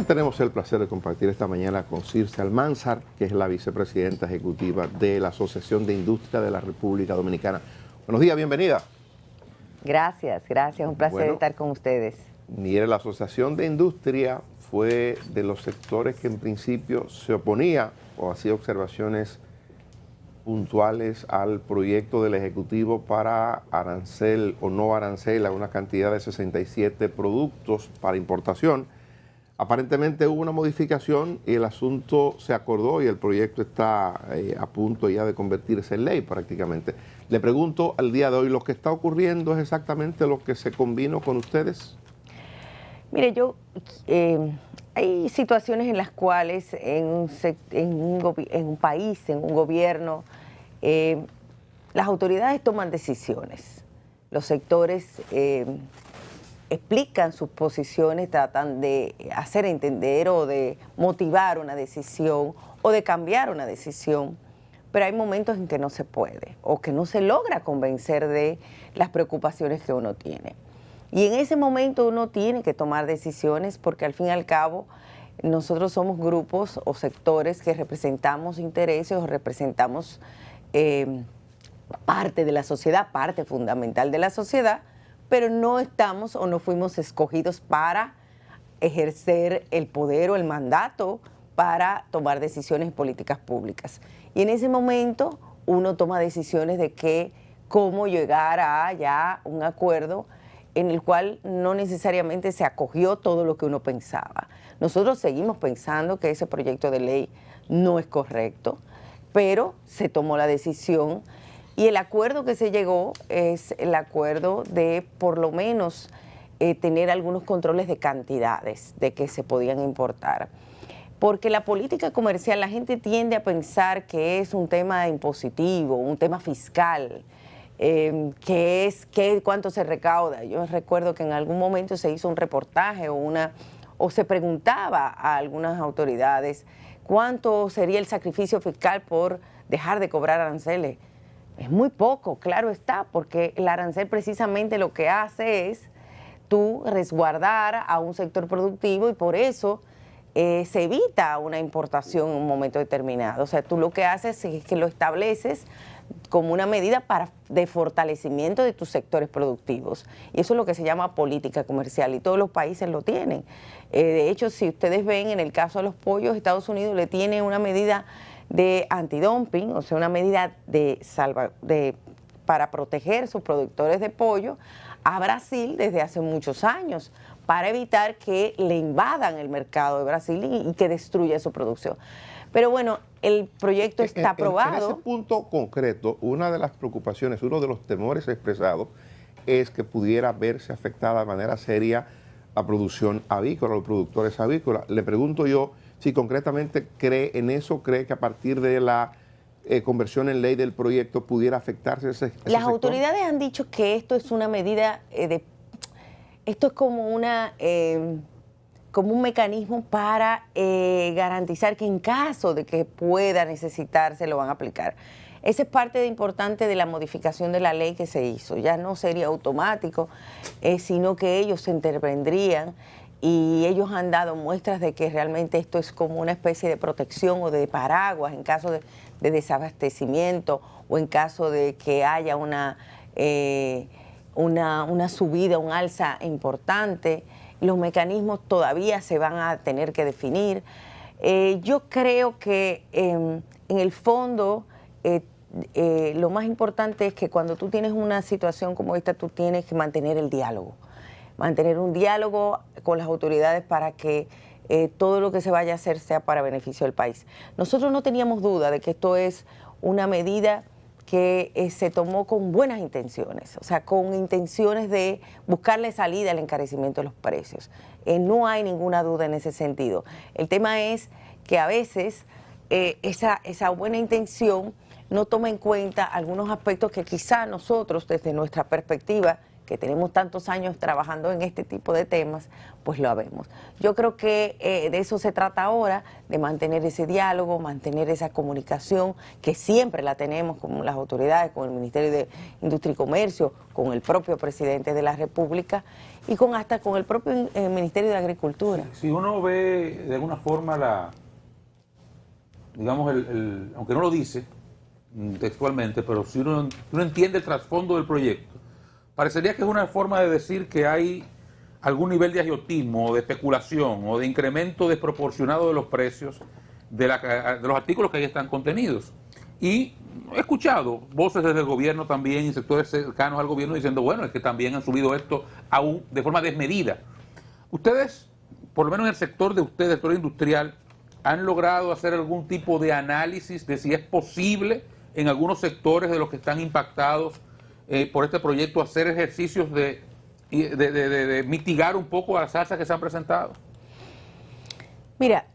Tenemos el placer de compartir esta mañana con Circe Almanzar, que es la vicepresidenta ejecutiva de la Asociación de Industria de la República Dominicana. Buenos días, bienvenida. Gracias, un placer estar con ustedes. Mire, la Asociación de Industria fue de los sectores que en principio se oponía o hacía observaciones puntuales al proyecto del Ejecutivo para arancel o no arancel a una cantidad de 67 productos para importación. Aparentemente hubo una modificación y el asunto se acordó y el proyecto está a punto ya de convertirse en ley prácticamente. Le pregunto al día de hoy, ¿lo que está ocurriendo es exactamente lo que se convino con ustedes? Mire, hay situaciones en las cuales en un país, en un gobierno, las autoridades toman decisiones. Los sectores explican sus posiciones, tratan de hacer entender o de motivar una decisión o de cambiar una decisión, pero hay momentos en que no se puede o que no se logra convencer de las preocupaciones que uno tiene. Y en ese momento uno tiene que tomar decisiones porque al fin y al cabo nosotros somos grupos o sectores que representamos intereses o representamos parte de la sociedad, parte fundamental de la sociedad, pero no estamos o no fuimos escogidos para ejercer el poder o el mandato para tomar decisiones en políticas públicas. Y en ese momento uno toma decisiones de cómo llegar a ya un acuerdo en el cual no necesariamente se acogió todo lo que uno pensaba. Nosotros seguimos pensando que ese proyecto de ley no es correcto, pero se tomó la decisión. Y el acuerdo que se llegó es el acuerdo de por lo menos tener algunos controles de cantidades de que se podían importar. Porque la política comercial, la gente tiende a pensar que es un tema impositivo, un tema fiscal, cuánto se recauda. Yo recuerdo que en algún momento se hizo un reportaje o se preguntaba a algunas autoridades cuánto sería el sacrificio fiscal por dejar de cobrar aranceles. Es muy poco, claro está, porque el arancel precisamente lo que hace es tú resguardar a un sector productivo y por eso se evita una importación en un momento determinado. O sea, tú lo que haces es que lo estableces como una medida de fortalecimiento de tus sectores productivos. Y eso es lo que se llama política comercial y todos los países lo tienen. De hecho, si ustedes ven en el caso de los pollos, Estados Unidos le tiene una medida de antidumping, o sea, una medida para proteger sus productores de pollo a Brasil desde hace muchos años, para evitar que le invadan el mercado de Brasil y que destruya su producción. Pero bueno, el proyecto está aprobado. En ese punto concreto, una de las preocupaciones, uno de los temores expresados es que pudiera verse afectada de manera seria la producción avícola, los productores avícolas. Le pregunto yo si concretamente cree en eso, cree que a partir de la conversión en ley del proyecto pudiera afectarse ese sector. Las autoridades han dicho que esto es una medida esto es como un mecanismo para garantizar que en caso de que pueda necesitarse lo van a aplicar. Esa es parte importante de la modificación de la ley que se hizo. Ya no sería automático, sino que ellos se intervendrían y ellos han dado muestras de que realmente esto es como una especie de protección o de paraguas en caso de desabastecimiento o en caso de que haya una subida, un alza importante. Los mecanismos todavía se van a tener que definir. Yo creo que en el fondo lo más importante es que cuando tú tienes una situación como esta, tú tienes que mantener el diálogo. Mantener un diálogo con las autoridades para que todo lo que se vaya a hacer sea para beneficio del país. Nosotros no teníamos duda de que esto es una medida que se tomó con buenas intenciones, o sea, con intenciones de buscarle salida al encarecimiento de los precios. No hay ninguna duda en ese sentido. El tema es que a veces esa buena intención no toma en cuenta algunos aspectos que quizá nosotros, desde nuestra perspectiva, que tenemos tantos años trabajando en este tipo de temas, pues lo vemos. Yo creo que de eso se trata ahora, de mantener ese diálogo, mantener esa comunicación, que siempre la tenemos con las autoridades, con el Ministerio de Industria y Comercio, con el propio presidente de la República y hasta con el propio Ministerio de Agricultura. Si uno ve de alguna forma digamos, aunque no lo dice textualmente, pero si uno entiende el trasfondo del proyecto, parecería que es una forma de decir que hay algún nivel de agiotismo, o de especulación, o de incremento desproporcionado de los precios de los artículos que ahí están contenidos. Y he escuchado voces desde el gobierno también y sectores cercanos al gobierno diciendo, bueno, es que también han subido esto aún de forma desmedida. Ustedes, por lo menos en el sector de ustedes, el sector industrial, ¿han logrado hacer algún tipo de análisis de si es posible en algunos sectores de los que están impactados por este proyecto hacer ejercicios de mitigar un poco las alzas que se han presentado? Mira,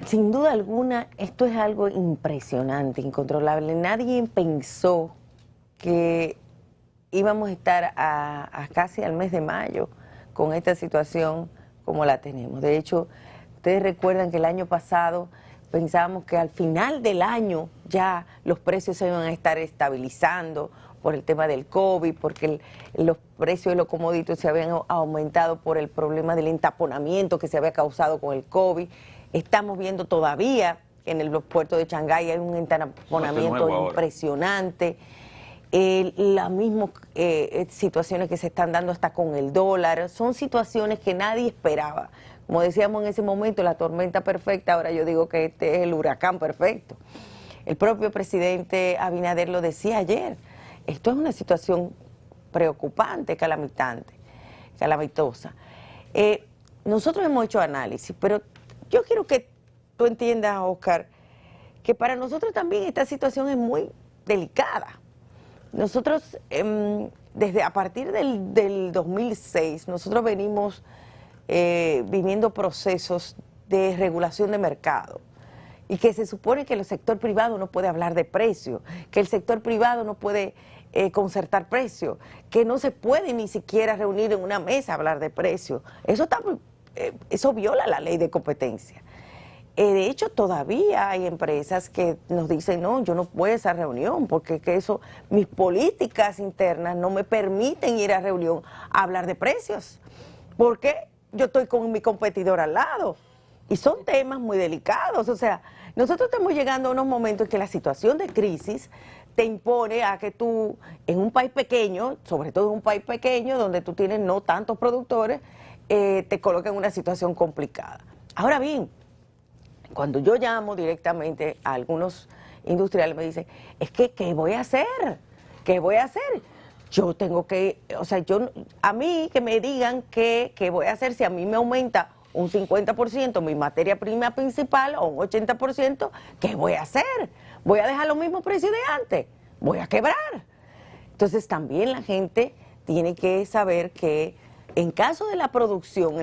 sin duda alguna, esto es algo impresionante, incontrolable. Nadie pensó que íbamos a estar a casi al mes de mayo con esta situación como la tenemos. De hecho, ustedes recuerdan que el año pasado pensábamos que al final del año ya los precios se iban a estar estabilizando por el tema del COVID, porque los precios de los commodities se habían aumentado por el problema del entaponamiento que se había causado con el COVID. Estamos viendo todavía que en los puertos de Shanghái hay un entaponamiento impresionante. Las mismas situaciones que se están dando hasta con el dólar, son situaciones que nadie esperaba. Como decíamos en ese momento, la tormenta perfecta, ahora yo digo que este es el huracán perfecto. El propio presidente Abinader lo decía ayer, esto es una situación preocupante, calamitosa. Nosotros hemos hecho análisis, pero yo quiero que tú entiendas, Oscar, que para nosotros también esta situación es muy delicada. Nosotros, a partir del 2006, nosotros venimos viviendo procesos de regulación de mercado y que se supone que el sector privado no puede hablar de precio, que el sector privado no puede concertar precios, que no se puede ni siquiera reunir en una mesa a hablar de precios. Eso viola la ley de competencia. De hecho, todavía hay empresas que nos dicen, no, yo no voy a esa reunión porque mis políticas internas no me permiten ir a reunión a hablar de precios, porque yo estoy con mi competidor al lado. Y son temas muy delicados. O sea, nosotros estamos llegando a unos momentos en que la situación de crisis te impone a que tú, en un país pequeño, sobre todo en un país pequeño, donde tú tienes no tantos productores, te coloca en una situación complicada. Ahora bien, cuando yo llamo directamente a algunos industriales, me dicen, es que, ¿qué voy a hacer? ¿Qué voy a hacer? Yo tengo que, a mí que me digan qué voy a hacer si a mí me aumenta un 50% mi materia prima principal o un 80%, ¿qué voy a hacer? ¿Voy a dejar los mismos precios de antes? ¿Voy a quebrar? Entonces también la gente tiene que saber que en el caso de la producción,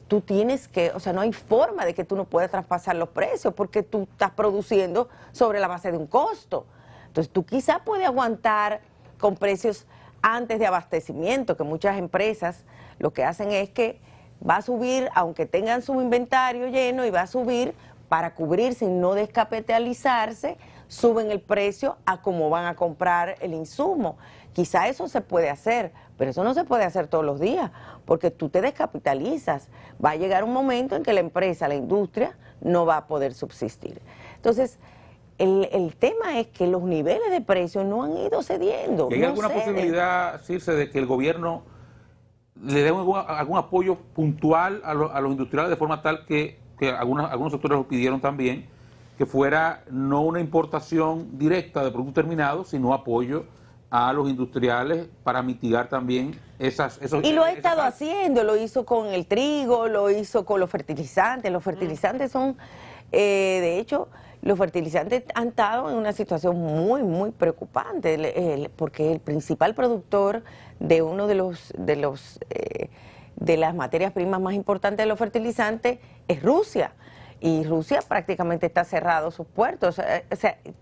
tú tienes que, no hay forma de que tú no puedas traspasar los precios porque tú estás produciendo sobre la base de un costo. Entonces tú quizás puedes aguantar con precios antes de abastecimiento, que muchas empresas lo que hacen es que va a subir, aunque tengan su inventario lleno, y va a subir para cubrirse y no descapitalizarse, suben el precio a como van a comprar el insumo. Quizá eso se puede hacer, pero eso no se puede hacer todos los días, porque tú te descapitalizas. Va a llegar un momento en que la empresa, la industria, no va a poder subsistir. Entonces, el tema es que los niveles de precios no han ido cediendo. ¿Y hay alguna posibilidad, Circe, de que el gobierno le dé algún apoyo puntual a los industriales de forma tal que algunos sectores lo pidieron también, que fuera no una importación directa de productos terminados, sino apoyo a los industriales para mitigar también esos... Y lo ha estado haciendo, lo hizo con el trigo, lo hizo con los fertilizantes. Los fertilizantes son, de hecho, los fertilizantes han estado en una situación muy, muy preocupante, porque el principal productor de uno de las materias primas más importantes de los fertilizantes es Rusia. Y Rusia prácticamente está cerrado sus puertos,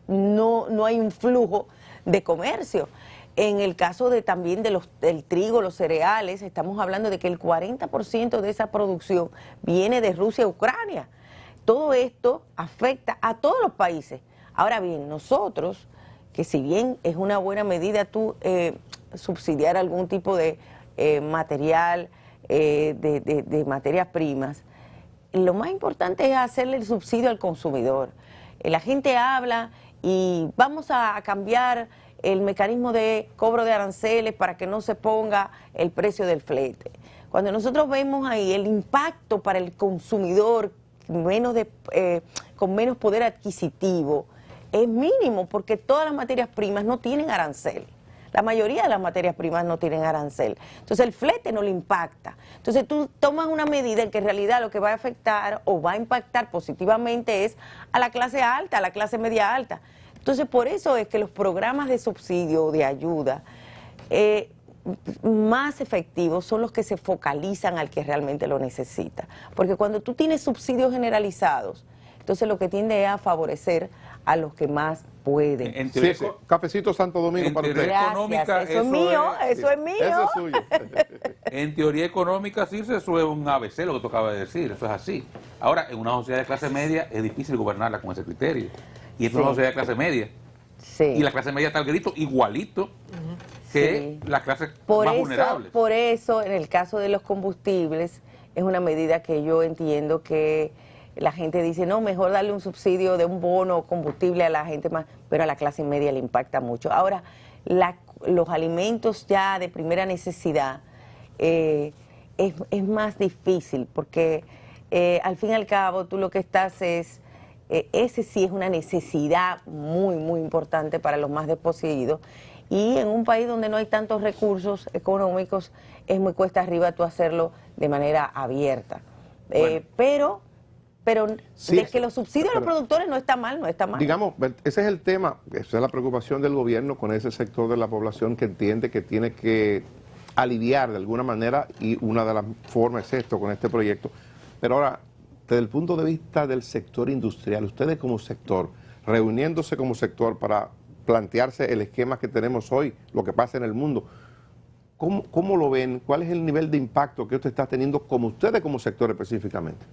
no hay un flujo de comercio. En el caso también del trigo, los cereales, estamos hablando de que el 40% de esa producción viene de Rusia y Ucrania. Todo esto afecta a todos los países. Ahora bien, nosotros, que si bien es una buena medida tú subsidiar algún tipo de material, de materias primas, lo más importante es hacerle el subsidio al consumidor. La gente habla y vamos a cambiar el mecanismo de cobro de aranceles para que no se ponga el precio del flete. Cuando nosotros vemos ahí el impacto para el consumidor con menos poder adquisitivo, es mínimo porque todas las materias primas no tienen arancel. La mayoría de las materias primas no tienen arancel. Entonces el flete no le impacta. Entonces tú tomas una medida en que en realidad lo que va a afectar o va a impactar positivamente es a la clase alta, a la clase media alta. Entonces por eso es que los programas de subsidio o de ayuda más efectivos son los que se focalizan al que realmente lo necesita. Porque cuando tú tienes subsidios generalizados, entonces lo que tiende es a favorecer a los que más pueden. Sí, cafecito Santo Domingo para usted. Económica, eso es mío, eso es mío. Eso es suyo. En teoría económica, sí, eso es un ABC, lo que tú acabas de decir, eso es así. Ahora, en una sociedad de clase media es difícil gobernarla con ese criterio. Y es una sociedad de clase media. Sí. Y la clase media está al grito igualito que las clases más vulnerables. Por eso, en el caso de los combustibles, es una medida que yo entiendo que la gente dice, no, mejor darle un subsidio de un bono combustible a la gente más, pero a la clase media le impacta mucho. Ahora, los alimentos ya de primera necesidad es más difícil porque al fin y al cabo tú lo que estás ese sí es una necesidad muy, muy importante para los más desposeídos. Y en un país donde no hay tantos recursos económicos, es muy cuesta arriba tú hacerlo de manera abierta. Bueno. Pero sí, de que los subsidios a los productores no está mal, no está mal. Digamos, ese es el tema, esa es la preocupación del gobierno con ese sector de la población que entiende que tiene que aliviar de alguna manera, y una de las formas es esto, con este proyecto. Pero ahora, desde el punto de vista del sector industrial, ustedes como sector, reuniéndose como sector para plantearse el esquema que tenemos hoy, lo que pasa en el mundo, ¿cómo lo ven? ¿Cuál es el nivel de impacto que usted está teniendo como ustedes como sector específicamente?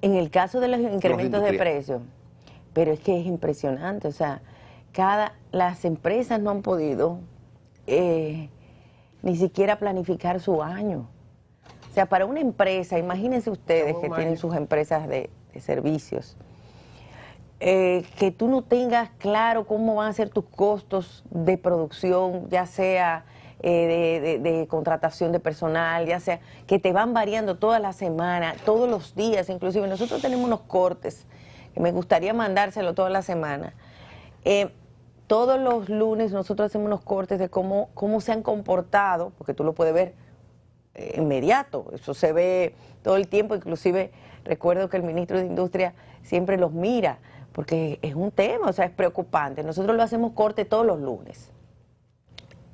En el caso de los incrementos de precios, pero es que es impresionante, o sea, las empresas no han podido ni siquiera planificar su año. O sea, para una empresa, imagínense ustedes que tienen sus empresas de servicios, que tú no tengas claro cómo van a ser tus costos de producción, ya sea de contratación de personal, ya sea que te van variando toda la semana, todos los días, inclusive nosotros tenemos unos cortes que me gustaría mandárselo toda la semana. Todos los lunes nosotros hacemos unos cortes de cómo se han comportado, porque tú lo puedes ver inmediato, eso se ve todo el tiempo, inclusive recuerdo que el ministro de Industria siempre los mira, porque es un tema, o sea, es preocupante. Nosotros lo hacemos corte todos los lunes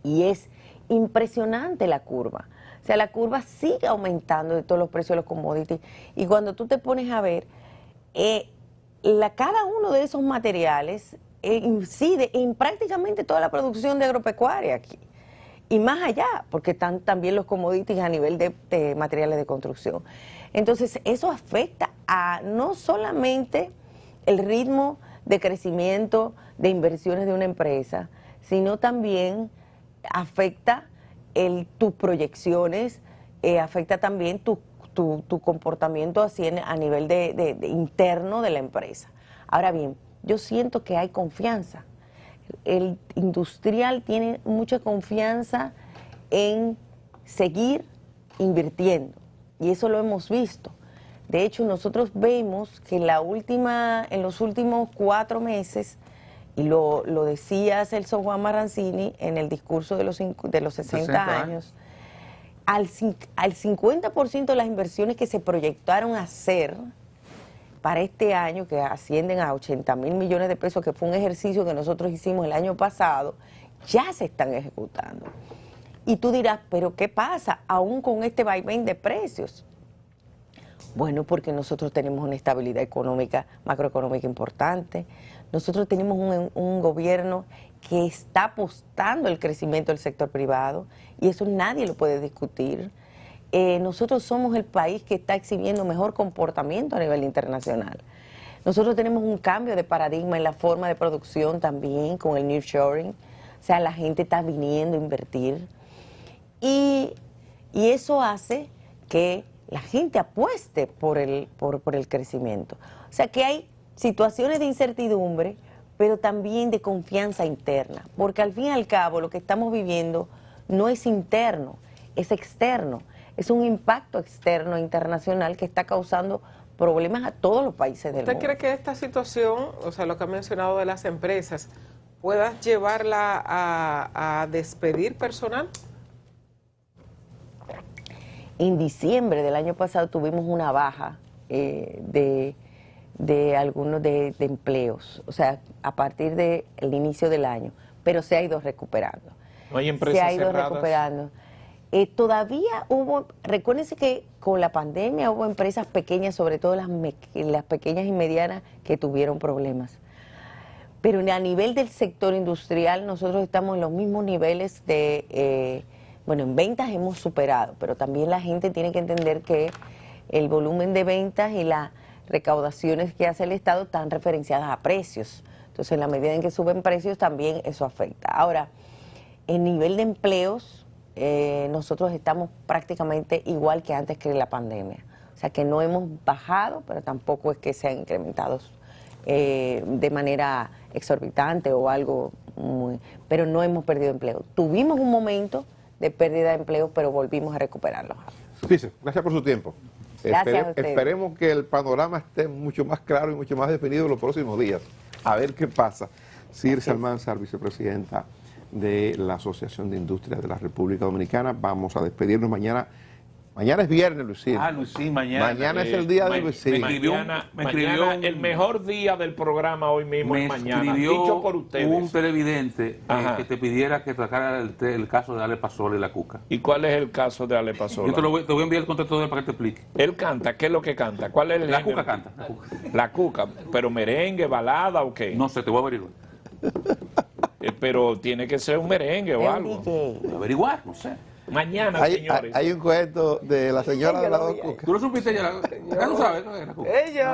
y es impresionante la curva. O sea, la curva sigue aumentando de todos los precios de los commodities. Y cuando tú te pones a ver, cada uno de esos materiales incide en prácticamente toda la producción de agropecuaria aquí. Y más allá, porque están también los commodities a nivel de materiales de construcción. Entonces, eso afecta a no solamente el ritmo de crecimiento de inversiones de una empresa, sino también afecta tus proyecciones, afecta también tu comportamiento así a nivel de interno de la empresa. Ahora bien, yo siento que hay confianza. El industrial tiene mucha confianza en seguir invirtiendo y eso lo hemos visto. De hecho, nosotros vemos que en los últimos 4 meses, y lo decía Celso Juan Marrancini en el discurso de los 60 años, al 50% de las inversiones que se proyectaron hacer para este año, que ascienden a 80.000 millones de pesos, que fue un ejercicio que nosotros hicimos el año pasado, ya se están ejecutando. Y tú dirás, ¿pero qué pasa aún con este vaivén de precios? Bueno, porque nosotros tenemos una estabilidad económica, macroeconómica importante. Nosotros tenemos un gobierno que está apostando el crecimiento del sector privado y eso nadie lo puede discutir. Nosotros somos el país que está exhibiendo mejor comportamiento a nivel internacional. Nosotros tenemos un cambio de paradigma en la forma de producción también con el nearshoring. O sea, la gente está viniendo a invertir. Y eso hace que la gente apueste por el crecimiento. O sea, que hay situaciones de incertidumbre, pero también de confianza interna. Porque al fin y al cabo lo que estamos viviendo no es interno, es externo. Es un impacto externo internacional que está causando problemas a todos los países del mundo. ¿Usted cree que esta situación, o sea, lo que ha mencionado de las empresas, pueda llevarla a despedir personal? En diciembre del año pasado tuvimos una baja de algunos de empleos, o sea, a partir del inicio del año, pero se ha ido recuperando. ¿No hay empresas se ha ido cerradas? Recuperando. Todavía hubo, recuérdense que con la pandemia hubo empresas pequeñas, sobre todo las pequeñas y medianas, que tuvieron problemas. Pero a nivel del sector industrial, nosotros estamos en los mismos niveles de, bueno, en ventas hemos superado, pero también la gente tiene que entender que el volumen de ventas y las recaudaciones que hace el Estado están referenciadas a precios. Entonces, en la medida en que suben precios, también eso afecta. Ahora, en nivel de empleos, nosotros estamos prácticamente igual que antes que la pandemia. O sea que no hemos bajado, pero tampoco es que sean incrementados de manera exorbitante o algo muy... Pero no hemos perdido empleo. Tuvimos un momento de pérdida de empleo, pero volvimos a recuperarlo. Fíjese, gracias por su tiempo. Gracias a ustedes. Esperemos que el panorama esté mucho más claro y mucho más definido en los próximos días. A ver qué pasa. Circe Almanzar, vicepresidenta de la Asociación de Industrias de la República Dominicana. Vamos a despedirnos mañana. Mañana es viernes, Luisín. Luisín, mañana. Mañana es el día de Luisín. Mañana el mejor día del programa hoy mismo es mañana. Dicho por ustedes. Un televidente que te pidiera que sacara el caso de Ale Pasola y la Cuca. ¿Y cuál es el caso de Ale Pasola? Yo te voy a enviar el contacto de él para que te explique. Él canta, ¿qué es lo que canta? ¿Cuál es el La género? Cuca canta. La Cuca, pero merengue, balada o qué? No sé, te voy a averiguar. Pero tiene que ser un merengue o algo. Voy a averiguar, no sé. Mañana, Hay, señores. Hay un cuento de la señora de la Cuca. ¿Tú lo supiste ya? Ya lo sabes, ¿no? Ellos